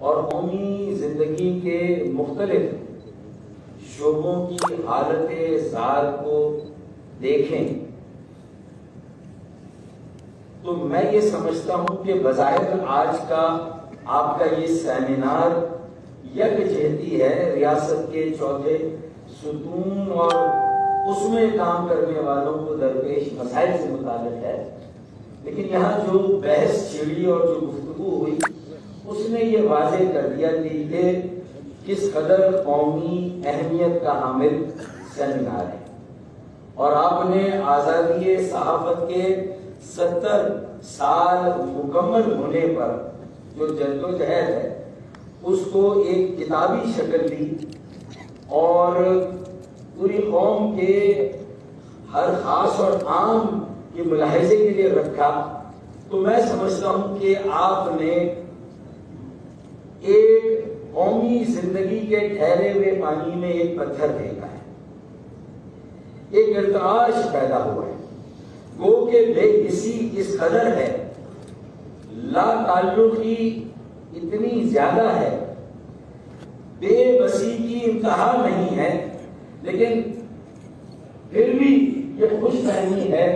اور قومی زندگی کے مختلف شعبوں کی حالت زار کو دیکھیں تو میں یہ سمجھتا ہوں کہ بظاہر آج کا آپ کا یہ سیمینار یکجہتی ہے ریاست کے چوتھے ستون اور اس میں کام کرنے والوں کو درپیش مسائل سے متعلق ہے، لیکن یہاں جو بحث چھڑی اور جو گفتگو ہوئی اس نے یہ واضح کر دیا کہ یہ کس قدر قومی اہمیت کا حامل سیمینار ہے، اور آپ نے آزادی صحافت کے 70 سال مکمل ہونے پر جو جدوجہد ہے اس کو ایک کتابی شکل دی اور پوری قوم کے ہر خاص اور عام کے ملاحظے کے لیے رکھا، تو میں سمجھتا ہوں کہ آپ نے ایک قومی زندگی کے ٹھہرے ہوئے پانی میں ایک پتھر پھینکا ہے، ایک ارتعاش پیدا ہوا ہے، گو کہ بے حسی اس قدر ہے، لا تعلقی اتنی زیادہ ہے، بے بسی کی انتہا نہیں ہے، لیکن پھر بھی یہ خوش فہمی ہے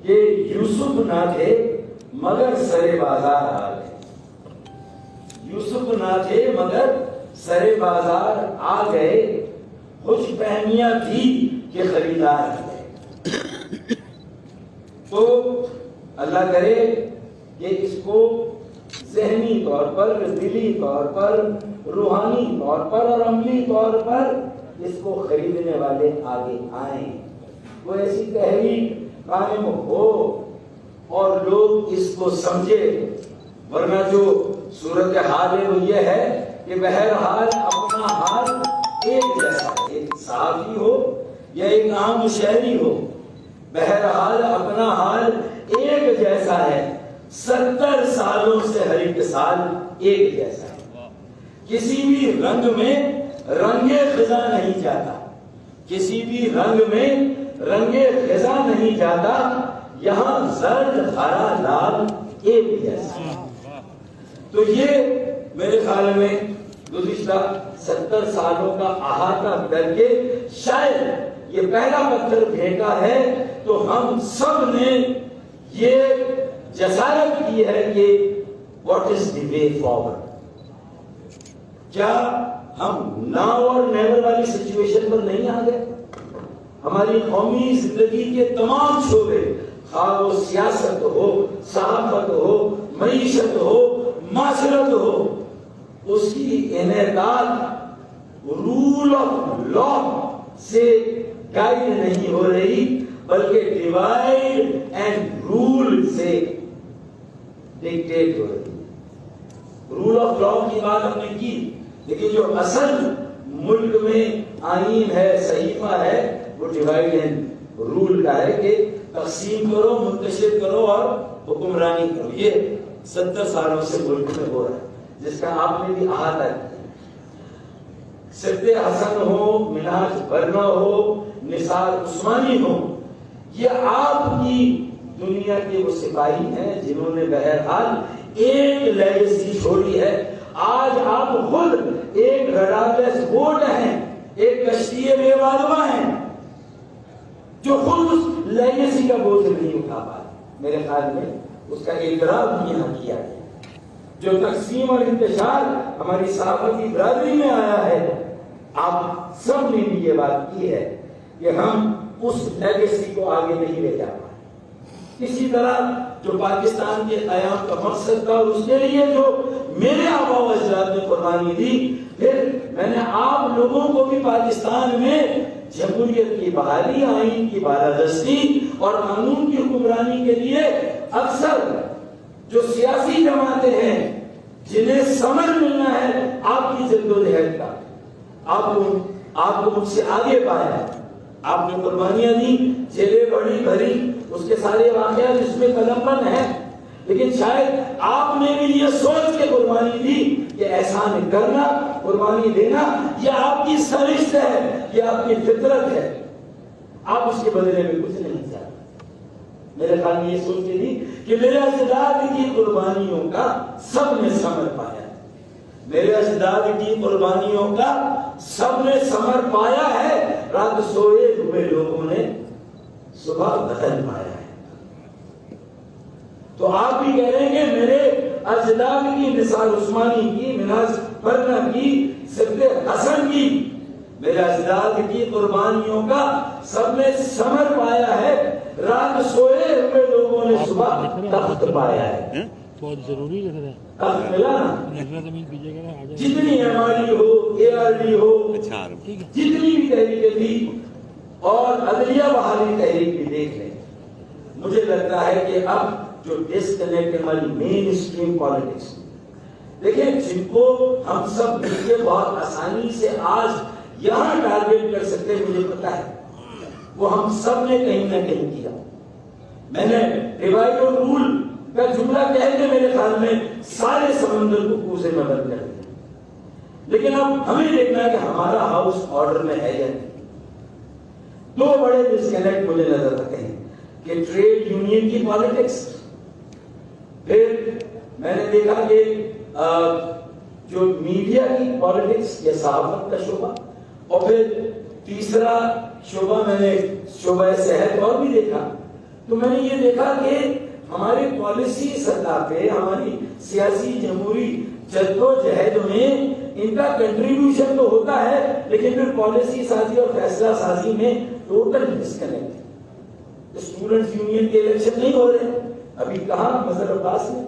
کہ یوسف نہ تھے مگر سر بازار آ گئے، یوسف نہ تھے مگر سر بازار آ گئے، خوش فہمیاں تھی کہ خریدار آ گئے۔ تو اللہ کرے کہ اس کو ذہنی طور پر، دلی طور پر، روحانی طور پر اور عملی طور پر اس کو خریدنے والے آگے آئیں، وہ ایسی تحریک قائم ہو اور لوگ اس کو سمجھے، ورنہ جو صورتحال ہے وہ یہ ہے کہ بہرحال اپنا حال ایک جیسا ہے، ایک صحافی ہو یا ایک عام شہری ہو، بہرحال اپنا حال ایک جیسا ہے، 70 سالوں سے ہر ایک سال ایک جیسا ہے، کسی بھی رنگ میں رنگ خزاں نہیں جاتا، کسی بھی رنگ میں رنگ خزاں نہیں جاتا، یہاں زرد ہرا لال ایک جیسا۔ تو یہ میرے خیال میں گزشتہ 70 سالوں کا احاطہ کر کے شاید یہ پہلا پتھر پھینکا ہے، تو ہم سب نے یہ جسارت کی ہے کہ what is the way forward. کیا ہم ناؤ اور نیور والی سچویشن پر نہیں آ گئے؟ ہماری قومی زندگی کے تمام شعبے، خواہ وہ سیاست ہو، صحافت ہو، معیشت ہو، معاشرت ہو، اس کی انعقاد رول آف لا سے گائیڈ نہیں ہو رہی، بلکہ ڈیوائڈ اینڈ رول سے ڈکٹیٹ ہو رہی۔ رول آف لا کی بات ہم نے کی، لیکن جو اصل ملک میں آئین ہے، صحیفہ ہے، وہ ڈیوائڈ اینڈ رول کا ہے کہ تقسیم کرو، منتشر کرو اور حکمرانی کرو۔ یہ 70 سالوں سے ملک میں ہو رہا ہے، جس کا آپ نے بھی احاطہ کیا۔ سبط حسن ہو، منہاج برنا ہو، نثار عثمانی ہو، یہ آپ کی دنیا کے وہ سپاہی ہیں جنہوں نے بہرحال ایک لیگیسی چھوڑی ہے۔ آج آپ خود ایک رڈارلیس بوٹ ہیں، ایک کشتی بے بادباں ہیں، جو خود اس لیگیسی کا بوجھ نہیں اٹھا پائے۔ میرے خیال میں اس کا اعتراف بھی یہاں کیا گیا۔ جو تقسیم اور انتشار ہماری صحافتی برادری میں آیا ہے، آپ سب نے بھی یہ بات کی ہے کہ ہم اس لیگیسی کو آگے نہیں لے جا پائے۔ اسی طرح جو پاکستان کے قیام کا مقصد تھا اور اس کے لیے جو میرے آباء و اجداد نے قربانی دی، پھر میں نے آپ لوگوں کو بھی پاکستان میں جمہوریت کی بحالی، آئین کی بالادستی اور قانون کی حکمرانی کے لیے اکثر جو سیاسی جماعتیں ہیں جنہیں سمجھ ملنا ہے آپ کی جدوجہد کا، آپ کو مجھ سے آگے پایا، آپ نے قربانیاں دی، جیلیں بڑی بھری، اس کے سارے واقعات اس میں قلم بند ہیں، لیکن شاید آپ نے بھی یہ سوچ کے قربانی دی کہ احسان کرنا، قربانی دینا یہ آپ کی سرشت ہے، یہ آپ کی فطرت ہے، آپ اس کے بدلے میں کچھ نہیں چاہتے۔ میرے خیال میں یہ سوچ کے دی کہ میرے اجداد کی قربانیوں کا سب نے ثمر پایا، میرے اجداد کی قربانیوں کا سب نے ثمر پایا ہے، رات سوئے ہوئے لوگوں نے صبح بدل پایا ہے۔ تو آپ بھی کہہ رہے ہیں کہ میرے اجداد کی، نثار عثمانی کی، مناظ پرنا کی، سبت حسن کی، میرے اجداد کی قربانیوں کا سب نے ثمر پایا ہے، رات سوئے ہوئے لوگوں نے صبح تخت پایا ہے۔ بہت ضروری لگ رہا ہے، تخت ملا نا، جتنی ایم آر ڈی ہو، اے آر ڈی ہو، جتنی بھی تحریکیں تھی اور عدلیہ بحالی تحریک بھی دیکھ لیں، مجھے لگتا ہے کہ اب جو ڈسکنیکٹ ہماری مین اسٹریم پالیٹکس، دیکھیں جن کو ہم سب مل کے بہت آسانی سے آج یہاں ٹارگیٹ کر سکتے ہیں، مجھے پتا ہے وہ ہم سب نے کہیں نہ کہیں کیا۔ میں نے ڈیوائڈ اور رول کا جملہ کہہ کے میرے خیال میں سارے سمندر کو کوزے میں بند کر دیا، لیکن اب ہمیں دیکھنا ہے کہ ہمارا ہاؤس آرڈر میں ہے یا نہیں۔ دو بڑے ڈسکنیکٹ مجھے نظر آتے ہیں کہ ٹریڈ یونین کی پالیٹکس، پھر میں نے دیکھا کہ جو میڈیا کی پالیٹکس یا صحافت کا شعبہ، اور پھر تیسرا شعبہ میں نے شعبہ صحت اور بھی دیکھا۔ تو میں نے یہ دیکھا کہ ہماری پالیسی سطح پہ، ہماری سیاسی جمہوری جدوجہد میں ان کا کنٹریبیوشن تو ہوتا ہے، لیکن پھر پالیسی سازی اور فیصلہ سازی میں ٹوٹل ڈسکنیکٹ ہے۔ اسٹوڈنٹس یونین کے الیکشن نہیں ہو رہے ابھی، کہاں مظہر عباس میں؟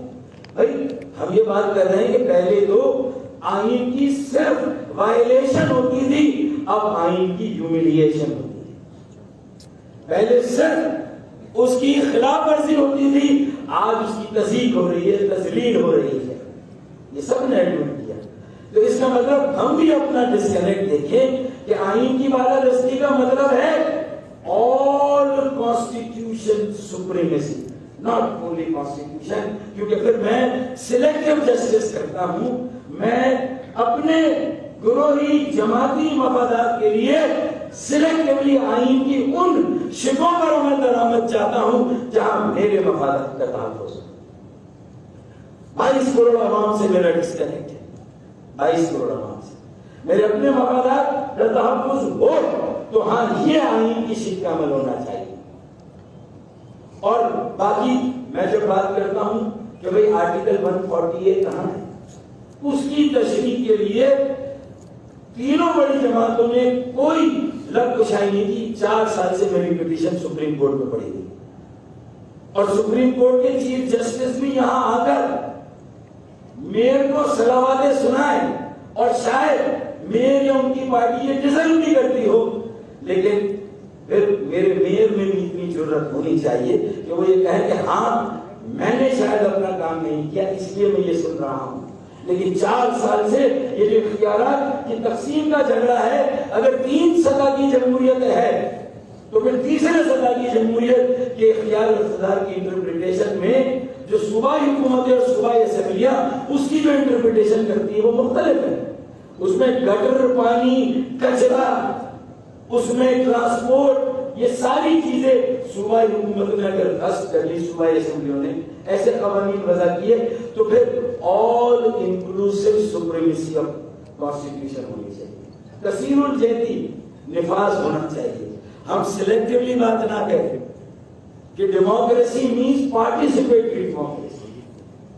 بھائی ہم یہ بات کر رہے ہیں کہ پہلے تو آئین کی صرف وائلیشن ہوتی تھی، اب آئین کی ہیوملیشن ہوتی ہے۔ پہلے صرف اس کی خلاف ورزی ہوتی تھی، آج اس کی تصدیق ہو رہی ہے، تذلیل ہو رہی ہے۔ یہ سب نے ایڈمٹ کیا۔ تو اس کا مطلب ہم بھی اپنا ڈسکنیکٹ دیکھیں کہ آئین کی بالادستی کا مطلب ہے all constitution supremacy, not only constitution, کیونکہ پھر میں سلیکٹیو جسٹس کرتا ہوں، میں اپنے گروہی جماعتی مفادات کے لیے سلیکٹیولی آئین کی ان شکوں پر عمل درآمد چاہتا ہوں جہاں میرے مفادات کا تحفظ ہو۔ 22 کروڑ عوام سے میرا ڈسکنیکٹ ہے، 22 کروڑ عوام سے میرے اپنے مفادات کا تحفظ ہو تو ہاں یہ آئین کی شک کا عمل ہونا چاہیے۔ اور باقی میں جب بات کرتا ہوں کہ بھئی آرٹیکل 148 کہاں ہے، اس کی تشریح کے لیے تینوں بڑی جماعتوں نے کوئی لگ کشائی نہیں کی۔ 4 سال سے میری پٹیشن سپریم کورٹ میں پڑی تھی، اور سپریم کورٹ کے چیف جسٹس بھی یہاں آ کر میئر کو صلواتیں سنائیں، اور شاید میئر یا ان کی پارٹی یہ ڈیزرو نہیں کرتی ہو، لیکن پھر میرے میئر میں بھی اتنی جرات ہونی چاہیے کہ وہ یہ کہیں کہ ہاں میں نے شاید اپنا کام نہیں کیا، اس لیے میں یہ سن رہا ہوں۔ لیکن 4 سال سے یہ جو اختیارات کی تقسیم کا جھگڑا ہے، اگر 3 سطح کی جمہوریت ہے تو پھر تیسرے سطح کی جمہوریت کے اختیار اقتدار کی انٹرپریٹیشن میں جو صوبائی حکومتیں اور صوبائی اسمبلیاں اس کی جو انٹرپریٹیشن کرتی ہے وہ مختلف ہے۔ اس میں گٹر، پانی، کچرا، اس میں ٹرانسپورٹ، یہ ساری چیزیں صوبائی حکومت نے اگر دست کر لی، صوبائی اسمبلیوں نے ایسے قوانین وضع کیے، تو پھر آل انکلوسیو سپریمیسی آف کانسٹیٹیوشن ہونی چاہیے، کثیر الجہتی نفاذ ہونا چاہیے۔ ہم سلیکٹیولی بات نہ کریں کہ democracy means participatory democracy,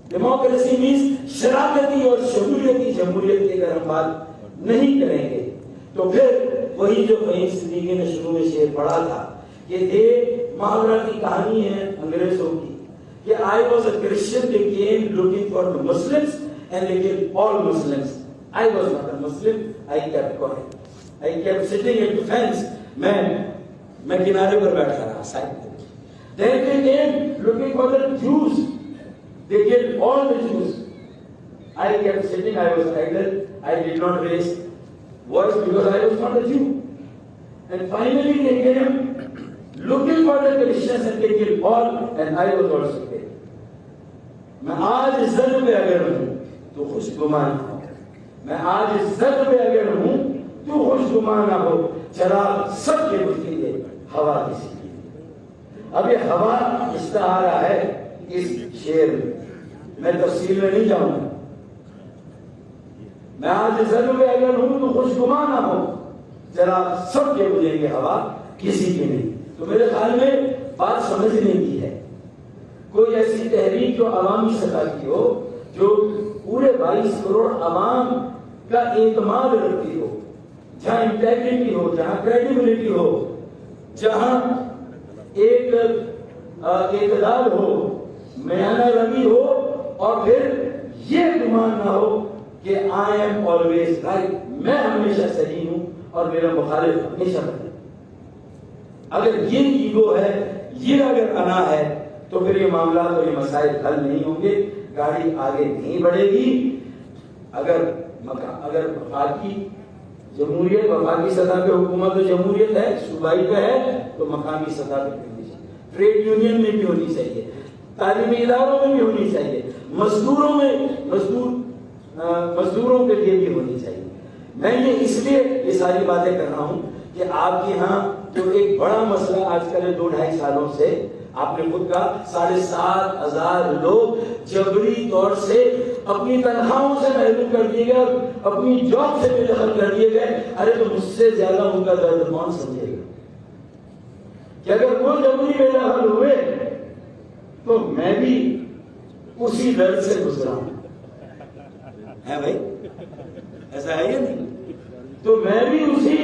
democracy means شراکتی اور شمولیتی جمہوریت کی اگر ہم بات نہیں کریں گے تو پھر وہی جو فہیم صدیقی نے شروع میں شعر پڑھا تھا کہ ایک محاورہ کی کہانی ہے انگریزوں کی کہ I was a Christian, they came looking for the Muslims and they killed all Muslims. I was not a Muslim, I kept quiet. I kept sitting at the fence. میں کنارے پر بیٹھا رہا سائڈ میں. Then they came looking for the Jews. They killed all the Jews. I kept sitting, I was idle, I did not raise voice because I was not a Jew. And finally they came looking for the Christians and they killed all, and I was also there. میں آج زد پہ اگر ہوں تو خوش گمان ہو، میں آج زد پہ اگر ہوں تو خوش گمان نہ ہو، چراغ سب کے بجھیں گے، ہوا کسی کی نہیں۔ اب یہ ہوا استعارہ ہے اس شعر میں تفصیل میں نہیں جاؤں گا۔ میں آج زر میں اگر ہوں تو خوشگمان نہ ہو، ذرا سب کے بولیں گے ہوا کسی کی نہیں۔ تو میرے خیال میں بات سمجھنے کی ہے، کوئی ایسی تحریک جو عوامی سطح کی ہو، جو پورے 22 کروڑ عوام کا اعتماد رکھتی ہو، جہاں انٹیگریٹی ہو، جہاں کریڈیبلٹی ہو، جہاں ایک اعتدال ہو، میانہ روی ہو، اور پھر یہ گمان نہ ہو کہ آئی ایم آلویز رائٹ، میں ہمیشہ صحیح ہوں اور میرا مخالف ہمیشہ غلط۔ اگر یہ ایگو ہے، یہ اگر انا ہے، تو پھر یہ معاملات اور یہ مسائل حل نہیں ہوں گے، گاڑی آگے نہیں بڑھے گی۔ اگر وفاقی جمہوریت، وفاقی سطح پہ حکومت و جمہوریت ہے، صوبائی پہ ہے، تو مقامی سطح پہ ہونی چاہیے، ٹریڈ یونین میں بھی ہونی چاہیے، تعلیمی اداروں میں بھی ہونی چاہیے، مزدوروں کے لیے بھی ہونی چاہیے۔ میں یہ اس لیے یہ ساری باتیں کر رہا ہوں کہ آپ کے ہاں جو ایک بڑا مسئلہ آج کل 2-2.5 سالوں سے آپ نے خود کہا 7,500 لوگ جبری طور سے اپنی تنخواہوں سے محروم کر دیے گئے، اپنی جاب سے بے دخل کر دیے گئے۔ ارے تو مجھ سے زیادہ ان کا درد کون سمجھے گا کہ اگر وہ جبری بے دخل ہوئے تو میں بھی اسی درد سے گزرا ہوں، ہے بھائی؟ ایسا ہے یا نہیں؟ تو میں بھی اسی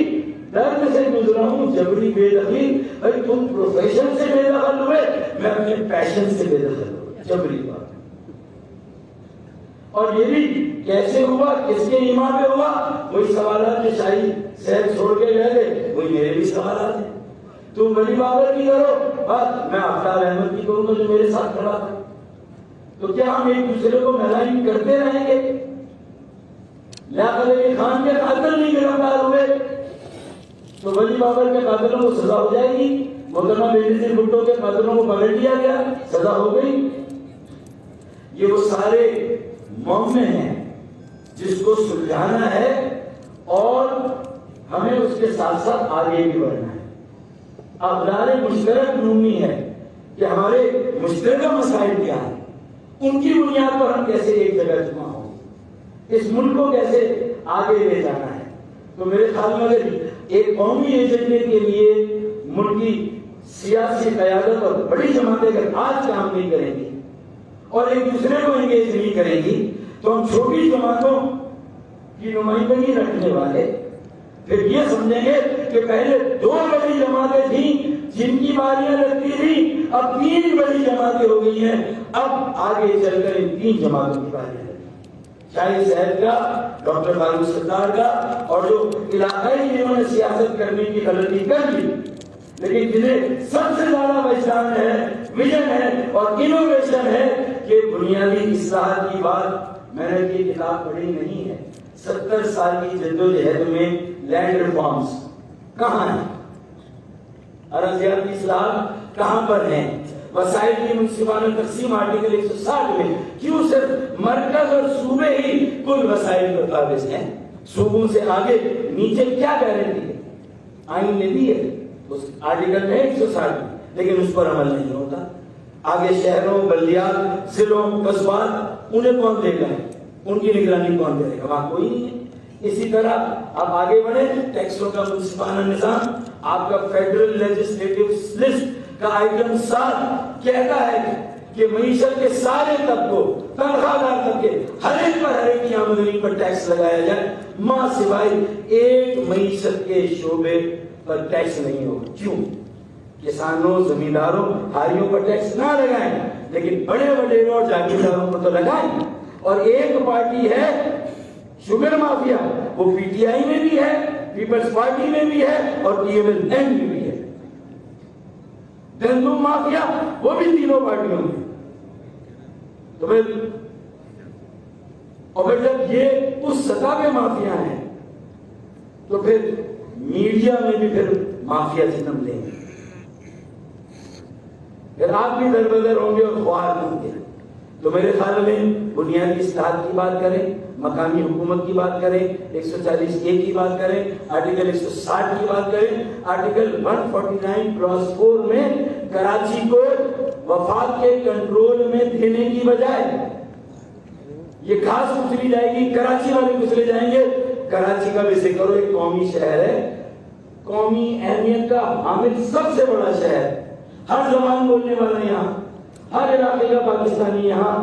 درد سے گزرا ہوں، جبری بے دخلی۔ بھائی تم پروفیشن سے بے دخل ہوئے، میں اپنے پیشن سے بے دخل ہوا، جبری بات۔ اور یہ بھی کیسے ہوا، کس کے ایمان پہ ہوا؟ وہی سوالات جو شاہی صحت چھوڑ کے گئے تھے، وہی میرے بھی سوالات ہیں۔ تم ولی بابر کی کرو بات، میں آفتاب احمد کی کروں گا جو میرے ساتھ کھڑا تھا۔ تو کیا ہم ایک دوسرے کو ملائم کرتے رہیں گے؟ لیاقت علی خان کے قاتل نہیں گرفتار ہوئے تو ولی بابر کے قاتلوں کو سزا ہو جائے گی، محترمہ بے نظیر بھٹو کے قاتلوں کو پکڑ لیا گیا، سزا ہو گئی۔ یہ وہ سارے معاملے ہیں جس کو سلجھانا ہے اور ہمیں اس کے ساتھ ساتھ آگے بھی بڑھنا ہے۔ اقدار مشترک ڈھونڈنی ہے کہ ہمارے مشترکہ مسائل کیا ہیں، ان کی بنیاد پر ہم کیسے ایک جگہ جمع ہوں، اس ملک کو کیسے آگے لے جانا ہے۔ تو میرے خیال میں اگر ایک قومی ایجنڈے کے لیے ملک کی سیاسی قیادت اور بڑی جماعتیں اگر آج کام نہیں کریں گی اور ایک دوسرے کو انگیج نہیں کریں گی، تو ہم چھوٹی جماعتوں کی نمائندگی رکھنے والے پھر یہ سمجھیں گے کہ پہلے 2 بڑی جماعتیں تھیں جن کی باریاں لگتی تھی، اب 3 بڑی جماعتیں ہو گئی ہیں، اب آگے چل کر ان 3 جماعتوں کی باریاں لگیں، شاہی صاحب کا، ڈاکٹر فاروق ستار کا، اور جو علاقائی جنہوں نے سیاست کرنے کی غلطی کر لی لیکن جنہیں سب سے زیادہ پہچان ہے، ویژن ہے اور انوویشن ہے کہ بنیادی اصلاحات کی بات میں نے یہ کتاب پڑھی نہیں ہے۔ 70 سال کی جدوجہد میں لینڈ ریفارمز کہاں ہیں؟ اراضیات کی اصلاحات کہاں پر ہیں؟ وسائل کی منصفانہ تقسیم آرٹیکل 160 میں کیوں صرف مرکز اور صوبے ہی کل وسائل پر قابض ہیں؟ صوبوں سے آگے نیچے کیا گارنٹی ہے؟ آئین نے دی ہے اس آرٹیکل میں 160 میں، لیکن اس پر عمل نہیں ہوتا۔ آگے شہروں، بلدیات، ضلعوں، قصبات، انہیں کون دے گا؟ ان کی نگرانی کون کرے گا؟ وہاں کوئی نہیں ہے۔ اسی طرح آپ آگے بڑھیں، ٹیکسوں کا منصفانہ نظام، آپ کا فیڈرل لیجسلیٹو لسٹ کا آئٹم 7 کہتا ہے کہ معیشت کے سارے طبقوں، تنخواہ دار طبقے، ہر ایک کی آمدنی پر ٹیکس لگایا جائے، ماں سوائے ایک معیشت کے شعبے پر ٹیکس نہیں ہوگا۔ کیوں؟ کسانوں، زمینداروں، ہاریوں پر ٹیکس نہ لگائیں، لیکن بڑے بڑے اور جاگیرداروں پر تو لگائیں۔ اور ایک پارٹی ہے شوگر مافیا، وہ پی ٹی آئی میں بھی ہے، پیپلز پارٹی میں بھی ہے اور ٹی ایم ایل این میں بھی ہے۔ گندم مافیا وہ بھی تینوں پارٹیوں میں۔ تو اور جب یہ اس سطح پہ مافیا ہیں تو پھر میڈیا میں بھی پھر مافیا جنم لیں گے، پھر آپ بھی در بدر ہوں گے اور خوار ہوں گے۔ تو میرے خیال میں بنیادی اصلاحات کی بات کریں، مقامی حکومت کی بات کریں، 140A کی بات کریں، آرٹیکل 160 کی بات کریں، آرٹیکل 149(4) میں کراچی کو وفاق کے کنٹرول میں دینے کی بجائے یہ گھاس کچلی جائے گی، کراچی والے کچلے جائیں گے۔ کراچی کا بھی ذکر ہو، ایک قومی شہر ہے، قومی اہمیت کا حامل سب سے بڑا شہر، ہر زبان بولنے والا یہاں، ہر علاقے کا پاکستانی یہاں۔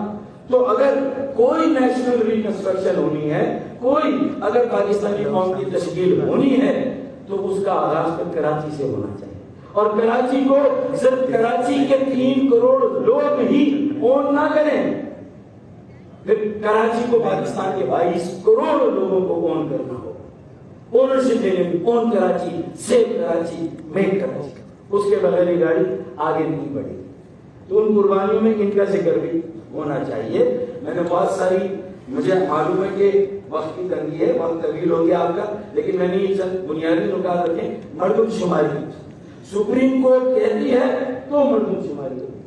تو اگر کوئی نیشنل ریکنسٹرکشن ہونی ہے، کوئی اگر پاکستانی قوم کی تشکیل ہونی ہے، تو اس کا آغاز تو کراچی سے ہونا چاہیے۔ اور کراچی کو صرف کراچی کے 3 کروڑ لوگ ہی اون نہ کریں، پھر کراچی کو پاکستان کے 22 کروڑ لوگوں کو اون کرنا ہو، اونرشپ دینے کی، اون کراچی، سیو کراچی، میک کراچی۔ اس کے بغیر یہ گاڑی آگے نہیں بڑھے۔ تو ان قربانیوں میں ان کا ذکر بھی ہونا چاہیے۔ میں نے بہت ساری، مجھے معلوم ہے کہ وقت کی تنگی ہے، وقت طویل ہو گیا آپ کا، لیکن میں نے یہ چند بنیادی نکات رکھے۔ مردم شماری سپریم کورٹ کہتی ہے تو مردم شماری ہوگی،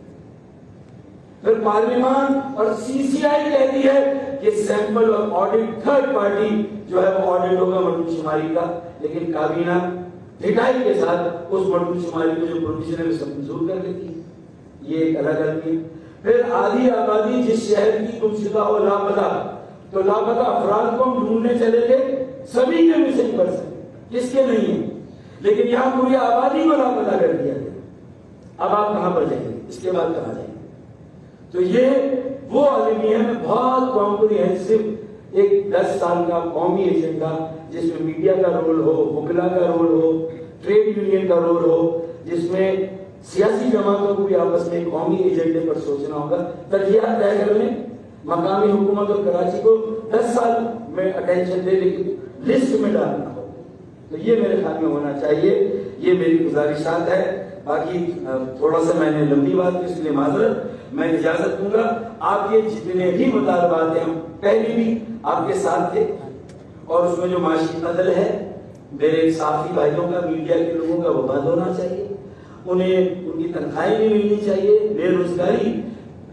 پھر پارلیمان اور CCI کہتی ہے کہ سیمپل اور آڈٹ تھرڈ پارٹی جو ہے وہ آڈٹ ہوگا مردم شماری کا، لیکن کابینہ ڈھٹائی کے ساتھ اس مردم شماری کو جو پروویژن ہے اس کو منظور کر لیتی ہے۔ یہ ایک الگ الگ ہے۔ پھر آدھی آبادی جس شہر کی گمشدہ ہو، لاپتہ، تو لاپتہ افراد کو ہم ڈھونڈنے چلے گئے، سبھی کے مسنگ پرسن، جس کے نہیں ہیں، لیکن یہاں پوری آبادی کو لاپتہ کر دیا گیا۔ اب آپ کہاں پر جائیں گے؟ اس کے بعد کہاں جائیں گے؟ تو یہ وہ عالمیہ میں بہت کمپریہنسو ایک 10 سال کا قومی ایجنڈا، جس میں میڈیا کا رول ہو، وکلا کا رول ہو، ٹریڈ یونین کا رول ہو، جس میں سیاسی جماعتوں کو بھی آپس میں قومی ایجنڈے پر سوچنا ہوگا، ترجیحات طے کرنے، مقامی حکومت اور کراچی کو 10 سال میں اٹینشن دے لیکن لسٹ میں ڈالنا ہو۔ تو یہ میرے خیال میں ہونا چاہیے، یہ میری گزارشات ہے۔ باقی تھوڑا سا میں نے لمبی بات کی، اس لیے معذرت، میں اجازت دوں گا۔ آپ کے جتنے بھی مطالبات ہیں، ہم پہلے بھی آپ کے ساتھ تھے، اور اس میں جو معاشی عدل ہے، میرے صحافی بھائیوں کا، میڈیا کے لوگوں کا، وہ بند ہونا چاہیے، انہیں ان کی تنخواہیں بھی ملنی چاہیے، بے روزگاری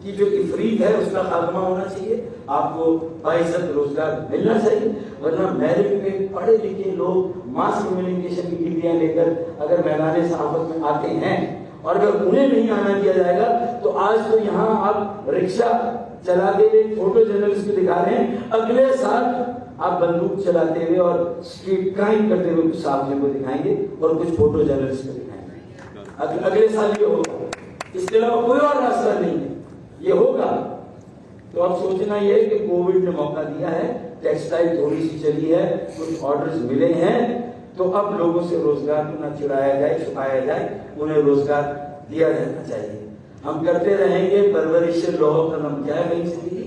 کی جو افریت ہے اس کا خاتمہ ہونا چاہیے، آپ کو باعزت روزگار ملنا چاہیے، ورنہ میرٹ میں پڑھے لکھے لوگ ماس کمیونیکیشن کی ڈگریاں لے کر اگر میدان صحافت میں آتے ہیں، اور اگر انہیں نہیں آنا دیا جائے گا، تو آج تو یہاں آپ رکشہ چلاتے ہوئے فوٹو جرنلسٹ کو دکھا رہے ہیں، اگلے سال آپ بندوق چلاتے ہوئے اور اسٹریٹ کرائم کرتے ہوئے کچھ صحافیوں کو دکھائیں گے اور کچھ فوٹو جرنلسٹ کو دکھائیں گے۔ اگلے سال یہ ہوگا، اس کے علاوہ کوئی اور راستہ نہیں ہے، یہ ہوگا۔ تو اب سوچنا یہ ہے کہ کووڈ نے موقع دیا ہے، ٹیکسٹائل تھوڑی سی چلی ہے، کچھ آرڈرز ملے ہیں، تو اب لوگوں سے روزگار کو نہ چرایا جائے، چھپایا جائے، انہیں روزگار دیا جانا چاہیے۔ ہم کرتے رہیں گے پرورش لوح قلم، کیا ہے کہیں سے بھی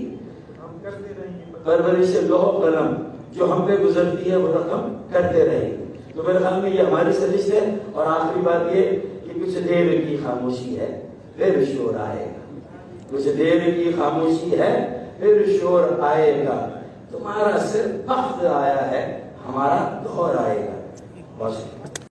ہم کرتے رہیں گے پرورش لوح قلم، جو ہم پہ گزرتی ہے وہ رقم کرتے رہیں گے۔ تو میرے خیال میں یہ ہماری سازش ہے۔ اور آخری بات یہ کہ کچھ دیر کی خاموشی ہے، پھر شور آئے گا، کچھ دیر کی خاموشی ہے، پھر شور آئے گا، تمہارا صرف وقت آیا ہے، ہمارا دور آئے گا۔ بس